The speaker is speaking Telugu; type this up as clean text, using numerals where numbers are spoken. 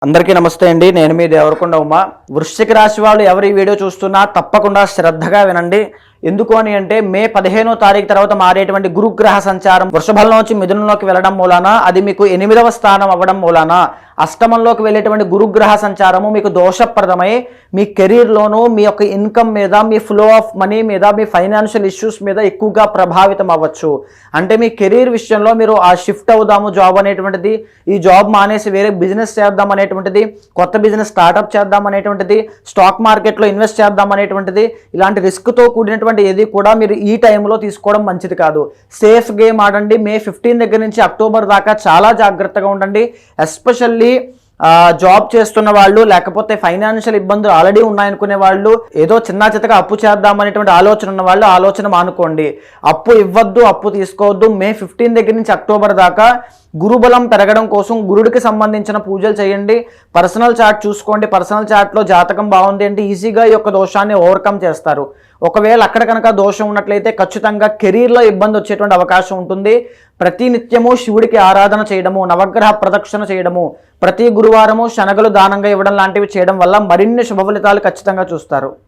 అందరికీ నమస్తే అండి. నేను మీ దేవరకొండ ఉమా. వృశ్చిక రాశి వాళ్ళు ఎవరు ఈ వీడియో చూస్తున్నా తప్పకుండా శ్రద్ధగా వినండి. ఎందుకు అని అంటే మే 15వ తారీఖు తర్వాత మారేటువంటి గురుగ్రహ సంచారం వృషభంలోంచి మిథునంలోకి వెళ్ళడం మూలాన అది మీకు 8వ స్థానం అవ్వడం మూలాన అష్టమంలోకి వెళ్ళేటువంటి గురుగ్రహ సంచారము మీకు దోషప్రదమై మీ కెరీర్లోనూ మీ యొక్క ఇన్కమ్ మీద, మీ ఫ్లో ఆఫ్ మనీ మీద, మీ ఫైనాన్షియల్ ఇష్యూస్ మీద ఎక్కువగా ప్రభావితం అవ్వచ్చు. అంటే మీ కెరీర్ విషయంలో మీరు ఆ షిఫ్ట్ అవుదాము జాబ్ అనేటువంటిది, ఈ జాబ్ మానేసి వేరే బిజినెస్ చేద్దాం అనేటువంటిది, కొత్త బిజినెస్ స్టార్ట్అప్ చేద్దాం అనేటువంటిది, స్టాక్ మార్కెట్లో ఇన్వెస్ట్ చేద్దాం అనేటువంటిది, ఇలాంటి రిస్క్తో కూడినటువంటి ఏది కూడా మీరు ఈ టైంలో తీసుకోవడం మంచిది కాదు. సేఫ్ గేమ్ ఆడండి. మే 15 దగ్గర నుంచి అక్టోబర్ దాకా చాలా జాగ్రత్తగా ఉండండి. ఎస్పెషల్లీ జాబ్ చేస్తున్న వాళ్ళు, లేకపోతే ఫైనాన్షియల్ ఇబ్బందులు ఆల్రెడీ ఉన్నాయనుకునే వాళ్ళు, ఏదో చిన్న చితగా అప్పు చేద్దామనేటువంటి ఆలోచన ఉన్న వాళ్ళు ఆలోచన మానుకోండి. అప్పు ఇవ్వద్దు, అప్పు తీసుకోవద్దు. మే 15 దగ్గర నుంచి అక్టోబర్ దాకా గురుబలం పెరగడం కోసం గురుడికి సంబంధించిన పూజలు చేయండి. పర్సనల్ చార్ట్ చూసుకోండి. పర్సనల్ చార్ట్లో జాతకం బాగుంది అంటే ఈజీగా ఈ యొక్క దోషాన్ని ఓవర్కమ్ చేస్తారు. ఒకవేళ అక్కడ కనుక దోషం ఉన్నట్లయితే ఖచ్చితంగా కెరీర్లో ఇబ్బంది వచ్చేటువంటి అవకాశం ఉంటుంది. ప్రతి నిత్యము శివుడికి ఆరాధన చేయడము, నవగ్రహ ప్రదక్షిణ చేయడము, ప్రతి గురువారము శనగలు దానంగా ఇవ్వడం లాంటివి చేయడం వల్ల మరిన్ని శుభ ఫలితాలు ఖచ్చితంగా చూస్తారు.